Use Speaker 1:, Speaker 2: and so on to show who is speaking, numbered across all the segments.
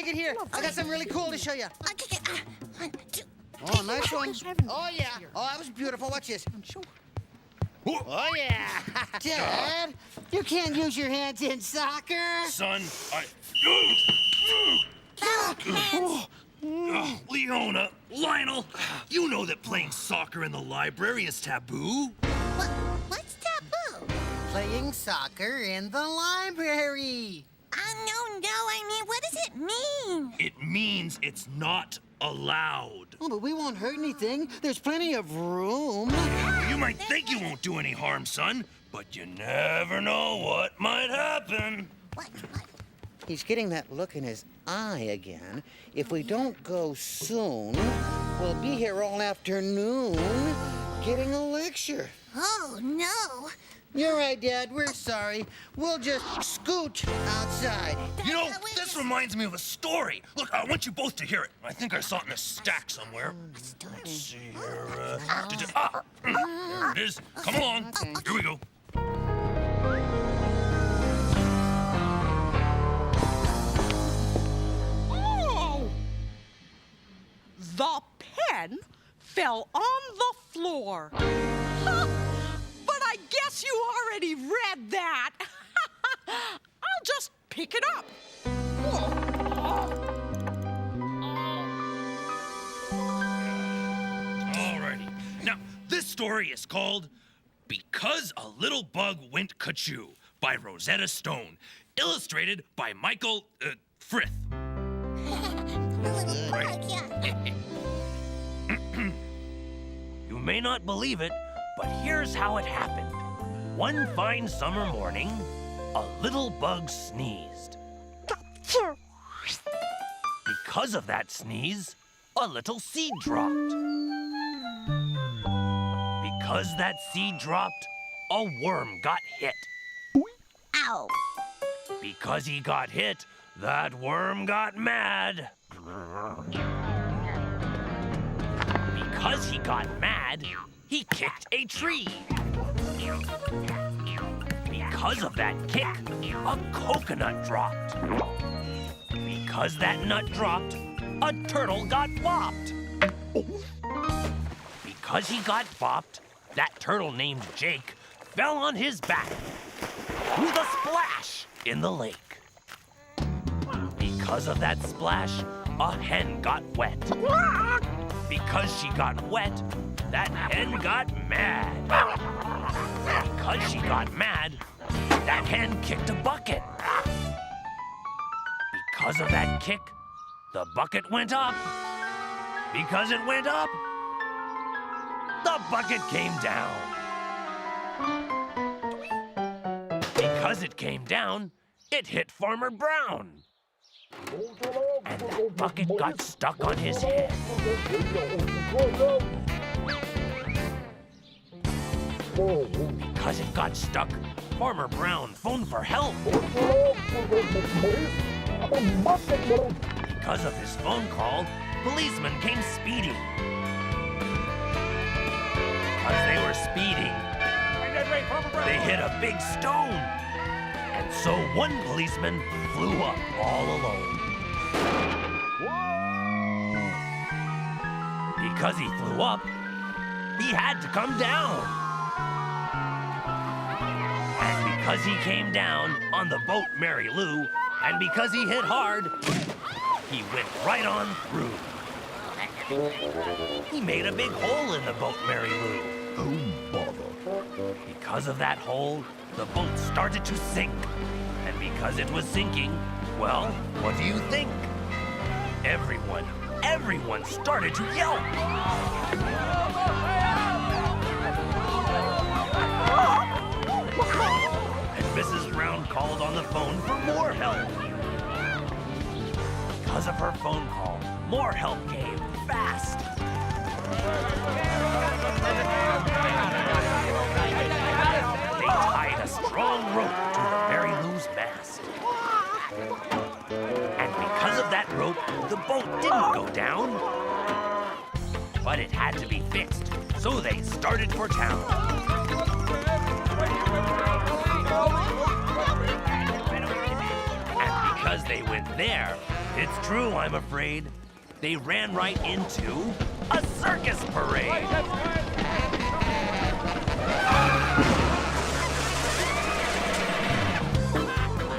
Speaker 1: take it here. I got something really cool to show you.
Speaker 2: Okay, 1, 2.
Speaker 1: Oh, nice one. Oh, yeah. Oh, that was beautiful. Watch this. Oh, yeah. Dad, you can't use your hands in soccer.
Speaker 3: Son, Leona, Lionel, you know that playing soccer in the library is taboo.
Speaker 2: What's taboo?
Speaker 1: Playing soccer in the library.
Speaker 2: No, I mean, what does it mean?
Speaker 3: It means it's not allowed.
Speaker 1: Oh, but we won't hurt anything. There's plenty of room.
Speaker 3: You might think you won't do any harm, son, but you never know what might happen.
Speaker 2: What?
Speaker 1: He's getting that look in his eye again. If we don't go soon, we'll be here all afternoon getting a lecture.
Speaker 2: Oh, no.
Speaker 1: You're right, Dad. We're sorry. We'll just scoot outside.
Speaker 3: You know, this reminds me of a story. Look, I want you both to hear it. I think I saw it in a stack somewhere. Let's see here. There it is. Come along. Here we go.
Speaker 4: Oh! The pen fell on the floor. Huh. But I guess you already read that. I'll just pick it up.
Speaker 3: Alrighty. Now, this story is called Because a Little Bug Went Ka-Choo by Rosetta Stone, illustrated by Michael Frith.
Speaker 2: Right. Yeah.
Speaker 3: You may not believe it, but here's how it happened. One fine summer morning, a little bug sneezed. Because of that sneeze, a little seed dropped. Because that seed dropped, a worm got hit.
Speaker 2: Ow.
Speaker 3: Because he got hit, that worm got mad. Because he got mad, he kicked a tree. Because of that kick, a coconut dropped. Because that nut dropped, a turtle got bopped. Because he got bopped, that turtle named Jake fell on his back with a splash in the lake. Because of that splash, a hen got wet. Because she got wet, that hen got mad. Because she got mad, that hen kicked a bucket. Because of that kick, the bucket went up. Because it went up, the bucket came down. Because it came down, it hit Farmer Brown. And that bucket got stuck on his head. Because it got stuck, Farmer Brown phoned for help. Because of his phone call, policemen came speeding. Because they were speeding, they hit a big stone. And so one policeman flew up all alone. Because he flew up, he had to come down. And because he came down on the boat Mary Lou, and because he hit hard, he went right on through. He made a big hole in the boat Mary Lou. Oh, bother. Because of that hole, the boat started to sink. And because it was sinking, well, what do you think? Everyone started to yelp. And Mrs. Brown called on the phone for more help. Because of her phone call, more help came fast. They tied a strong rope to Mary Lou's mast. And because of that rope, the boat didn't go down. But it had to be fixed, so they started for town. And because they went there, It's true, I'm afraid. They ran right into a circus parade.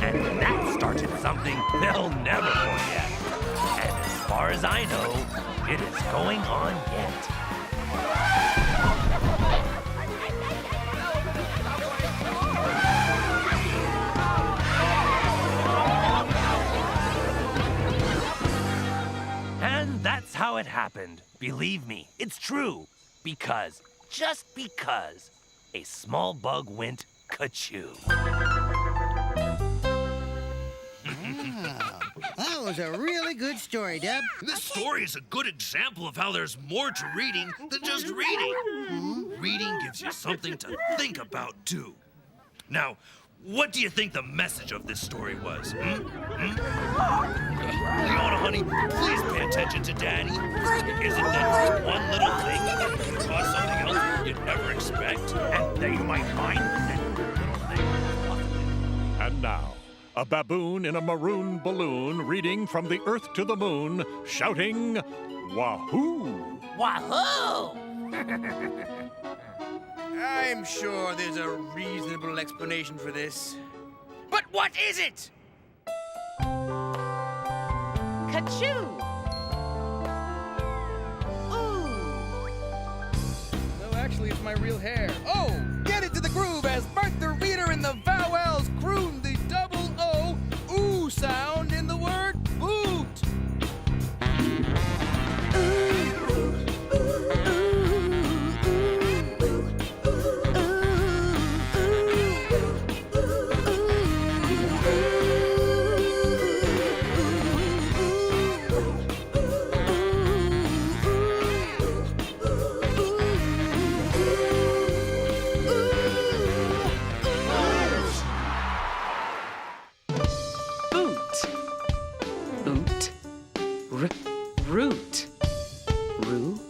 Speaker 3: And that started something they'll never forget. And as far as I know, it is going on yet. And that's how it happened. Believe me, it's true. Because, just because, a small bug went ka-choo.
Speaker 1: That was a really good story, Deb.
Speaker 5: This story is a good example of how there's more to reading than just reading. Reading gives you something to think about, too. Now, what do you think the message of this story was? Leona, honey, please pay attention to Daddy. Isn't that one little thing can cause something else you'd never expect? And they might find that little thing.
Speaker 6: And now, a baboon in a maroon balloon reading From the Earth to the Moon, shouting, Wahoo!
Speaker 3: Wahoo!
Speaker 7: I'm sure there's a reasonable explanation for this. But what is it?
Speaker 4: Ka-choo! Ooh!
Speaker 7: No, actually, it's my real hair. Oh, get into the groove as Bart the Reader in the vowels croon the double O ooh sound in the word boot.
Speaker 4: Root. Room.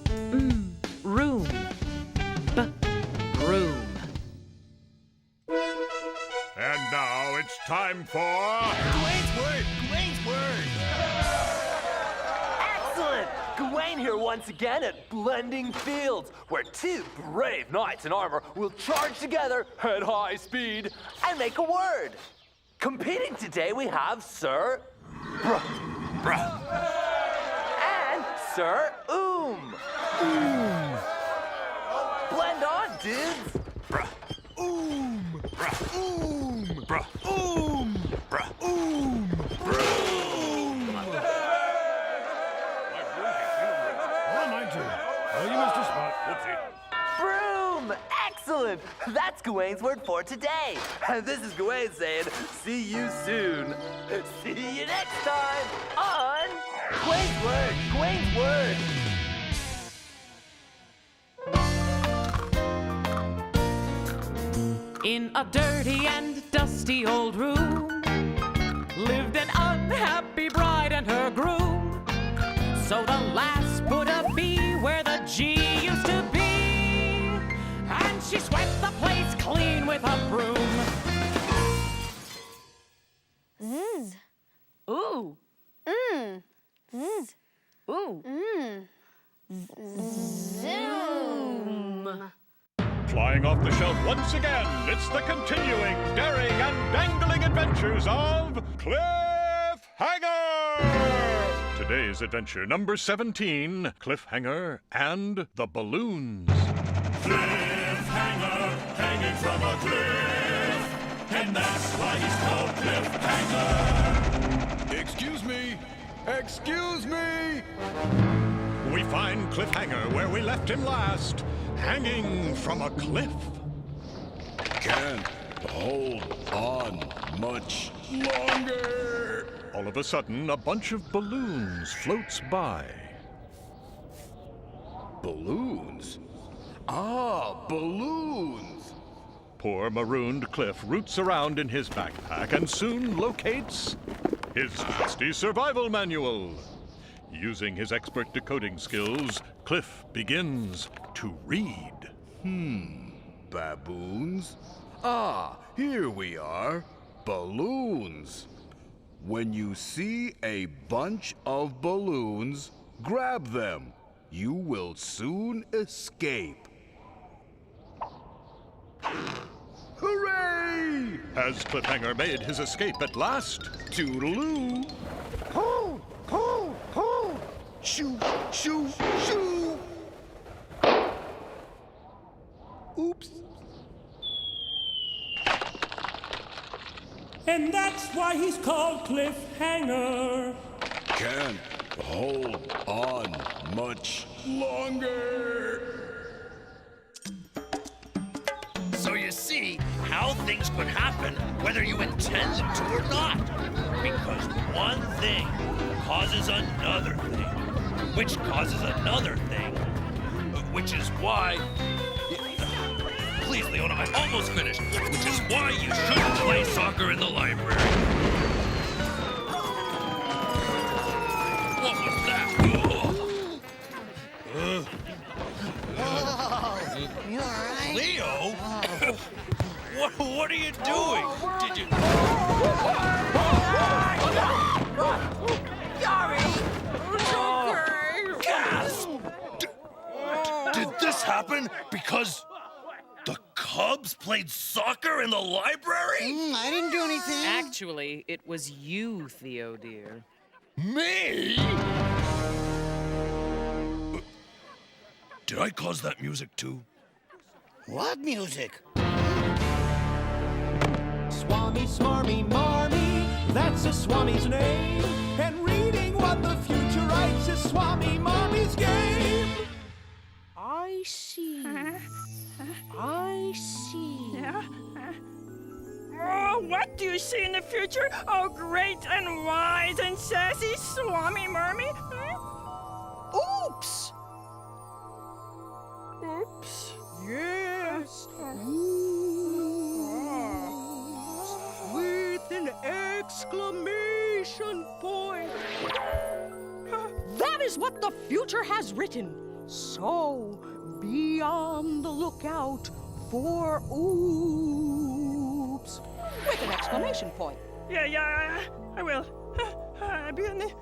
Speaker 4: Broom.
Speaker 6: And now it's time for...
Speaker 5: Gawain's word! Gawain's word!
Speaker 3: Excellent! Gawain here once again at Blending Fields, where two brave knights in armor will charge together at high speed and make a word. Competing today we have Sir
Speaker 5: Bruh.
Speaker 3: and Sir Blend on, dudes.
Speaker 5: Bruh. Bruh. Bruh. Bruh.
Speaker 6: What am I doing? Oh, you missed a spot. Whoopsie.
Speaker 3: Broom! Excellent! That's Gawain's word for today. And this is Gawain saying, see you soon. See you next time on Gawain's Word, Gawain's Word.
Speaker 4: In a dirty and dusty old room lived an unhappy bride and her groom. So the lass put a B where the G used to be, and she swept the place clean with a broom.
Speaker 2: Zzz.
Speaker 4: Ooh.
Speaker 2: Zzz.
Speaker 4: Ooh.
Speaker 2: Zoom.
Speaker 6: Flying off the shelf once again, it's the continuing, daring, and dangling adventures of Cliffhanger! Today's adventure, number 17, Cliffhanger and the Balloons.
Speaker 8: Cliffhanger, hanging from a cliff, and that's why he's called Cliffhanger.
Speaker 7: Excuse me. Excuse me.
Speaker 6: We find Cliffhanger where we left him last, hanging from a cliff.
Speaker 8: Can't hold on much longer.
Speaker 6: All of a sudden, a bunch of balloons floats by.
Speaker 8: Balloons? Ah, balloons.
Speaker 6: Poor marooned Cliff roots around in his backpack and soon locates his trusty survival manual. Using his expert decoding skills, Cliff begins to read.
Speaker 8: Baboons? Ah, here we are. Balloons.
Speaker 9: When you see a bunch of balloons, grab them. You will soon escape. Hooray!
Speaker 6: Has Cliffhanger made his escape at last?
Speaker 9: Toodaloo!
Speaker 1: Pull, pull, pull.
Speaker 9: Shoo, shoo, shoo! Oops.
Speaker 8: And that's why he's called Cliffhanger.
Speaker 9: Can't hold on much longer.
Speaker 5: So you see how things could happen whether you intend them to or not. Because one thing causes another thing, which causes another thing, which is why... Please, Leona, I'm almost finished. Which is why you shouldn't play soccer in the library. What was that?
Speaker 1: You all right?
Speaker 5: Leo? What are you doing? Did you... Gasp! Did this happen because the Cubs played soccer in the library?
Speaker 1: I didn't do anything.
Speaker 4: Actually, it was you, Theo, dear.
Speaker 5: Me? Did I cause that music too?
Speaker 1: What music?
Speaker 8: Swami, smarmy, marmy, that's a Swami's name. And reading what the future writes is Swami Marmy's game.
Speaker 4: I see. I see.
Speaker 10: Oh, what do you see in the future? Oh, great and wise and sassy Swami Marmy?
Speaker 4: Oops!
Speaker 10: Oops.
Speaker 4: Yes.
Speaker 10: With an exclamation point.
Speaker 4: That is what the future has written. So, be on the lookout for oops. With an exclamation point.
Speaker 10: Yeah, I will. I'll be in the...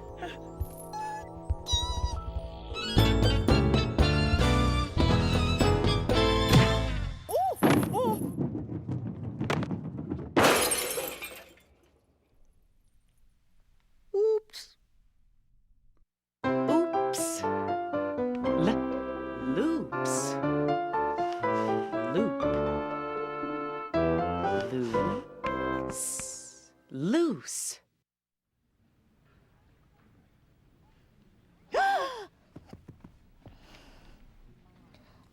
Speaker 4: Oops. Oops. Loops. Loop. Loose.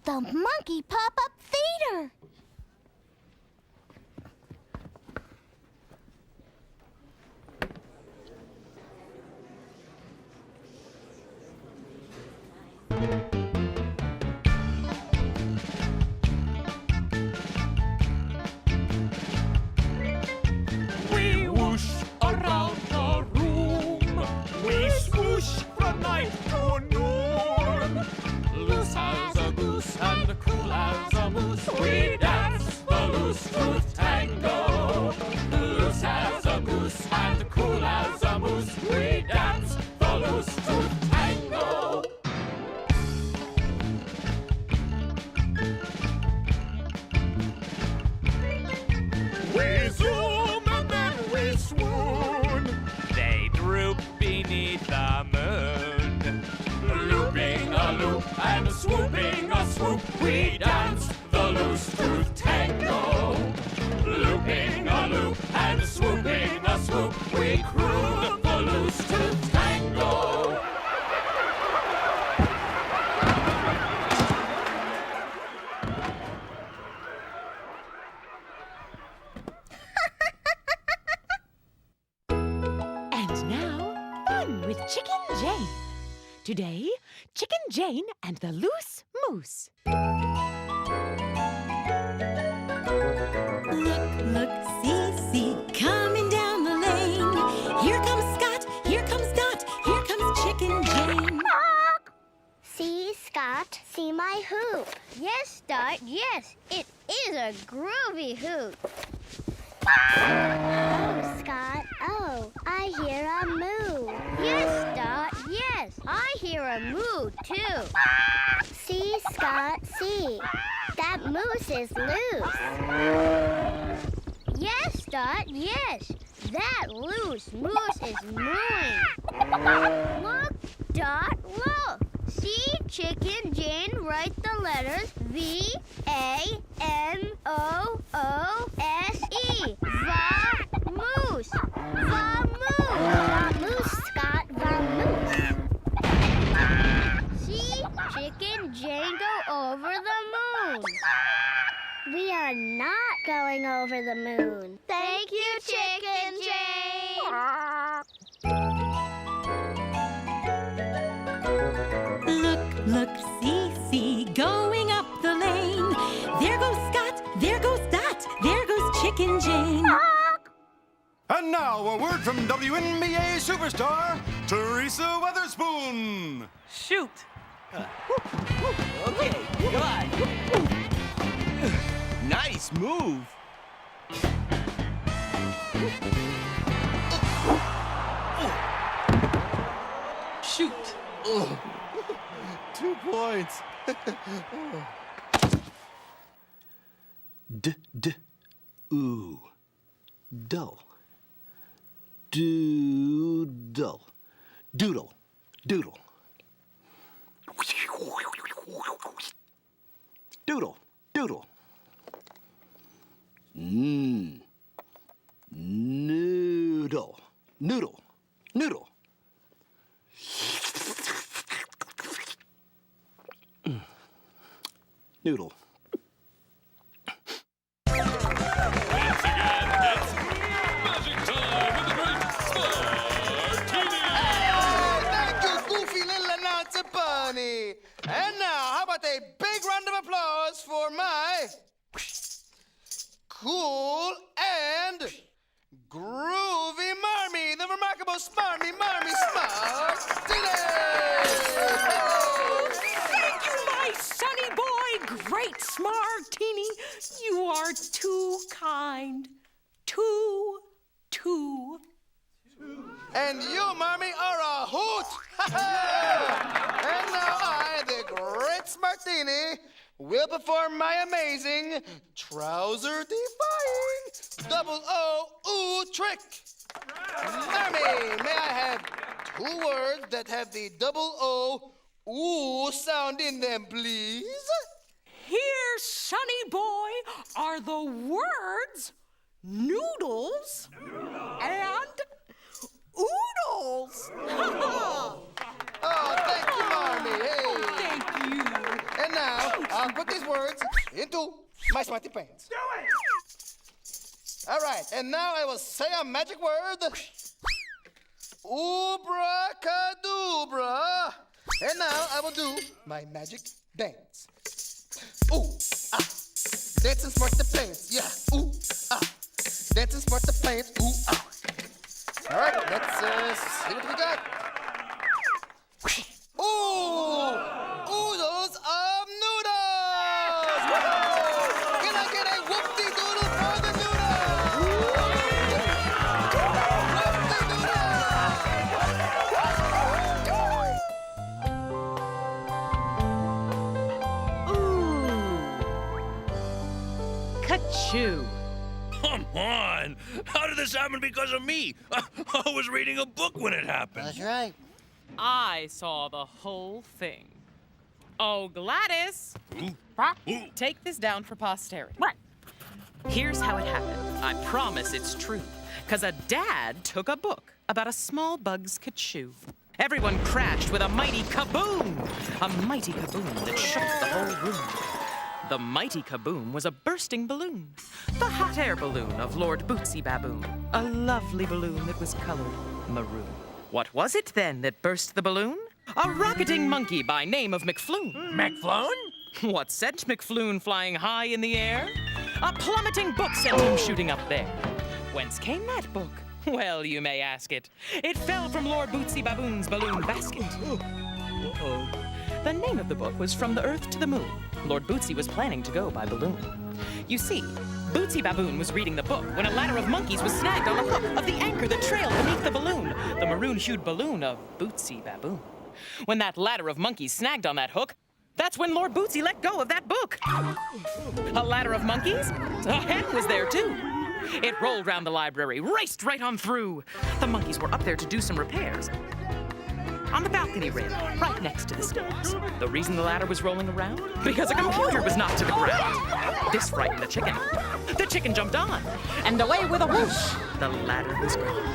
Speaker 2: The monkey pop-up theater.
Speaker 8: We whoosh around the room. We swoosh from night to noon. Loose as a goose and cool as a moose. We dance the loose tooth tango. Loose as a goose and cool as a moose. We dance the loose tooth tango. We zoom and then we swoon.
Speaker 3: They droop beneath the moon.
Speaker 8: Looping a loop and swooping a swoop. We dance the loose tooth tango. Looping a loop and swooping a swoop. We croon the loose tooth tango.
Speaker 11: And now, fun with Chicken Jane. Today, Chicken Jane and the Loose Moose.
Speaker 12: Look, see, coming down the lane. Here comes Scott, here comes Dot, here comes Chicken Jane.
Speaker 2: See, Scott, see my hoop. Yes, Dot, yes, it is a groovy hoop. Oh, Scott, oh, I a moo, too. See, Scott, see. That moose is loose. Yes, Dot, yes. That loose moose is mooing. Look, Dot, look. See, Chicken Jane write the letters V-A-M-O-O-S-E. Va-moose. Va-moose. Va-moose, Scott, va-moose. See, Chicken Jane go over the moon. We are not going over the moon. Thank you, Chicken Jane.
Speaker 12: Look, see, see, going up the lane. There goes Scott, there goes Dot, there goes Chicken Jane.
Speaker 8: And now a word from WNBA superstar Teresa Weatherspoon.
Speaker 4: Shoot.
Speaker 13: Okay, good. Nice move.
Speaker 7: Shoot.
Speaker 13: 2 points. Ooh. Dull. Doodle. Doodle. Doodle. Doodle. Doodle. Noodle. Noodle. Noodle. Noodle.
Speaker 7: Thank you, goofy little announcer bunny. And now, how about a big round of applause for my cool and groovy Marmy, the remarkable Smarmy Marmy Smartini!
Speaker 4: Thank you, my sonny boy, great Smartini. You are too kind. Too.
Speaker 7: And you, Marmy, are a hoot! And now I, the great Smartini, will perform my amazing trouser-defying double O-ooh trick. Marmy, may I have 2 words that have the double O-ooh sound in them, please?
Speaker 4: Here, sonny boy, are the words noodles and oodles.
Speaker 7: Oh, thank you, Marmy. Hey.
Speaker 4: Thank you.
Speaker 7: And now, I'll put these words into my smarty pants. Do it! All right, and now I will say a magic word. Oobracadabra. And now I will do my magic dance. Ooh, ah. Dancing smart the pants. Yeah, ooh, ah. Dancing smart the pants. Ooh, ah. All right, let's see what we got. Ooh! Oodles of noodles! Woo-hoo! Can I get a whoop-de-doodle for the noodles?
Speaker 4: Ooh. Ka-choo.
Speaker 3: Come on! How did this happen because of me? I was reading a book when it happened.
Speaker 1: That's right.
Speaker 4: I saw the whole thing. Oh, Gladys! Take this down for posterity. Here's how it happened. I promise it's true. 'Cause a dad took a book about a small bug's ka-choo. Everyone crashed with a mighty kaboom! A mighty kaboom that shook the whole room. The mighty kaboom was a bursting balloon. The hot air balloon of Lord Bootsy Baboon. A lovely balloon that was colored maroon. What was it then that burst the balloon? A rocketing monkey by name of McFloon.
Speaker 3: McFloon?
Speaker 4: What sent McFloon flying high in the air? A plummeting book sent him shooting up there. Whence came that book? Well, you may ask it. It fell from Lord Bootsy Baboon's balloon basket. The name of the book was From the Earth to the Moon. Lord Bootsy was planning to go by balloon. You see, Bootsy Baboon was reading the book when a ladder of monkeys was snagged on the hook of the anchor that trailed beneath the balloon, the maroon-hued balloon of Bootsy Baboon. When that ladder of monkeys snagged on that hook, that's when Lord Bootsy let go of that book. A ladder of monkeys? A hen was there, too. It rolled round the library, raced right on through. The monkeys were up there to do some repairs. On the balcony rail, right next to the stairs. The reason the ladder was rolling around? Because a computer was knocked to the ground. This frightened the chicken. The chicken jumped on, and away with a whoosh, the ladder was gone.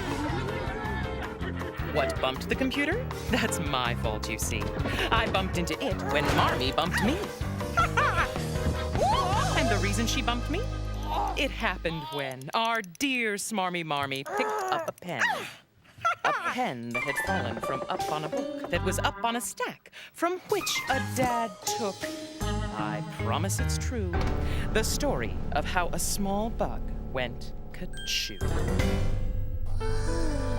Speaker 4: What bumped the computer? That's my fault, you see. I bumped into it when Marmee bumped me. And the reason she bumped me? It happened when our dear smarmy Marmee picked up a pen. A pen that had fallen from up on a book that was up on a stack from which a dad took, I promise it's true, the story of how a small bug went ka-choo.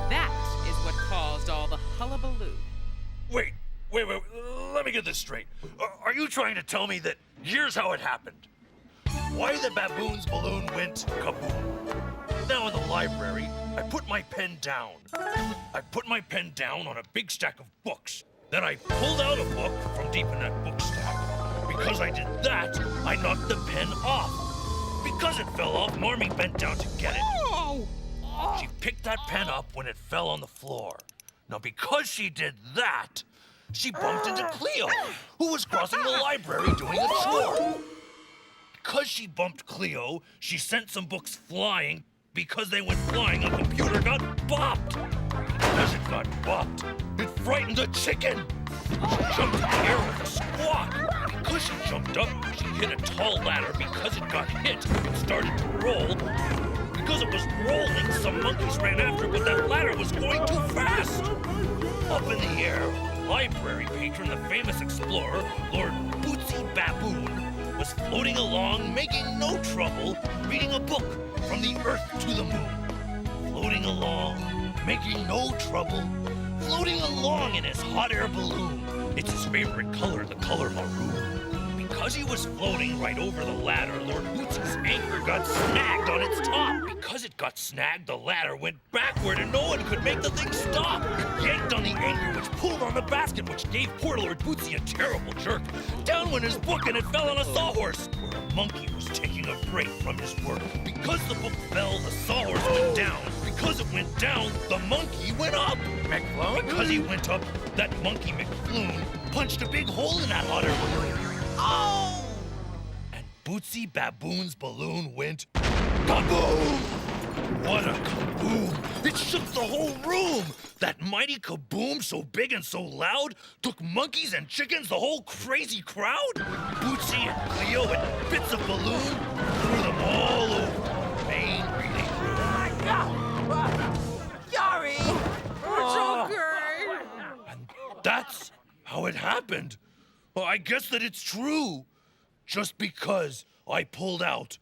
Speaker 4: That is what caused all the hullabaloo.
Speaker 5: Wait. Let me get this straight. Are you trying to tell me that here's how it happened? Why the baboon's balloon went kaboom? Now in the library, I put my pen down. I put my pen down on a big stack of books. Then I pulled out a book from deep in that book stack. Because I did that, I knocked the pen off. Because it fell off, Marmee bent down to get it. She picked that pen up when it fell on the floor. Now because she did that, she bumped into Cleo, who was crossing the library doing a chore. Because she bumped Cleo, she sent some books flying. Because they went flying, a computer got bopped. Because it got bopped, it frightened the chicken. She jumped in the air with a squawk. Because she jumped up, she hit a tall ladder. Because it got hit, it started to roll. Because it was rolling, some monkeys ran after, but that ladder was going too fast. Up in the air, library patron, the famous explorer, Lord Bootsy Baboon, was floating along, making no trouble, reading a book from the earth to the moon. Floating along, making no trouble, floating along in his hot air balloon. It's his favorite color, the color maroon. Because he was floating right over the ladder, Lord Bootsy's anchor got snagged on its top. Because it got snagged, the ladder went backward and no one could make the thing stop. It yanked on the anchor, which pulled on the basket, which gave poor Lord Bootsy a terrible jerk. Down went his book and it fell on a sawhorse, where a monkey was taking a break from his work. Because the book fell, the sawhorse went down. Because it went down, the monkey went up. McFloon? Because he went up, that monkey McFloon punched a big hole in that hot air balloon. Oh! And Bootsy Baboon's balloon went kaboom! What a kaboom! It shook the whole room! That mighty kaboom, so big and so loud, took monkeys and chickens, the whole crazy crowd. Bootsy and Cleo and bits of balloon threw them all over Main Reading Room.
Speaker 8: Sorry! It's okay!
Speaker 5: And that's how it happened. Well, I guess that it's true. Just because I pulled out,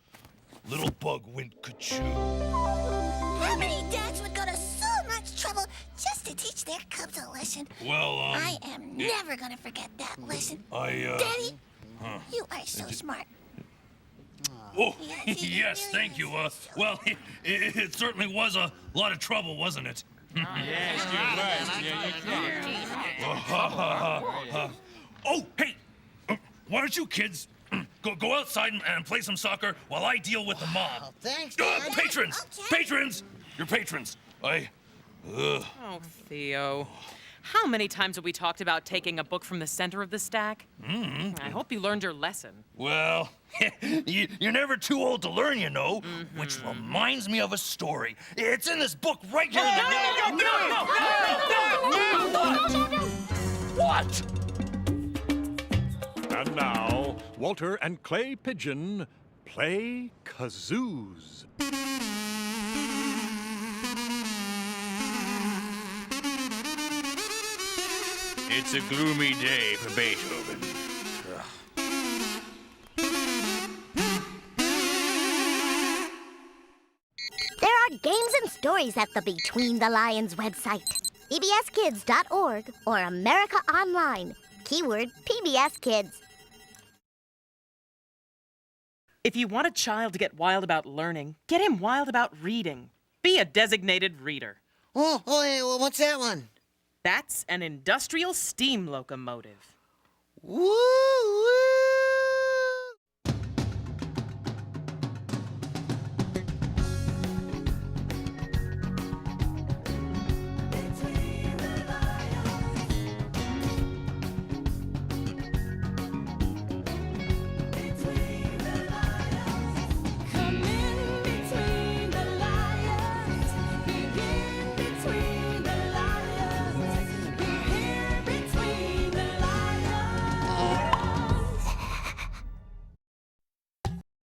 Speaker 5: little bug went ka-choo.
Speaker 14: How many dads would go to so much trouble just to teach their cubs a lesson?
Speaker 5: Well,
Speaker 14: I am never gonna forget that lesson. Daddy, you are so smart.
Speaker 5: Oh, yes, thank you. Well, it certainly was a lot of trouble, wasn't it?
Speaker 8: Yes,
Speaker 5: Oh, hey! Why don't you kids go outside and play some soccer while I deal with the mob?
Speaker 1: Oh, thanks, Dad.
Speaker 5: Patrons!
Speaker 14: Okay.
Speaker 5: Patrons! Your patrons.
Speaker 4: Oh, Theo. How many times have we talked about taking a book from the center of the stack? I hope you learned your lesson.
Speaker 5: Well, you're never too old to learn, you know. Which reminds me of a story. It's in this book right here. No! What?
Speaker 6: And now, Walter and Clay Pigeon play kazoos.
Speaker 3: It's a gloomy day for Beethoven.
Speaker 2: There are games and stories at the Between the Lions website. PBSKids.org or America Online. Keyword PBS Kids.
Speaker 4: If you want a child to get wild about learning, get him wild about reading. Be a designated reader.
Speaker 1: Oh, hey, well, what's that one?
Speaker 4: That's an industrial steam locomotive.
Speaker 1: Woo-wee!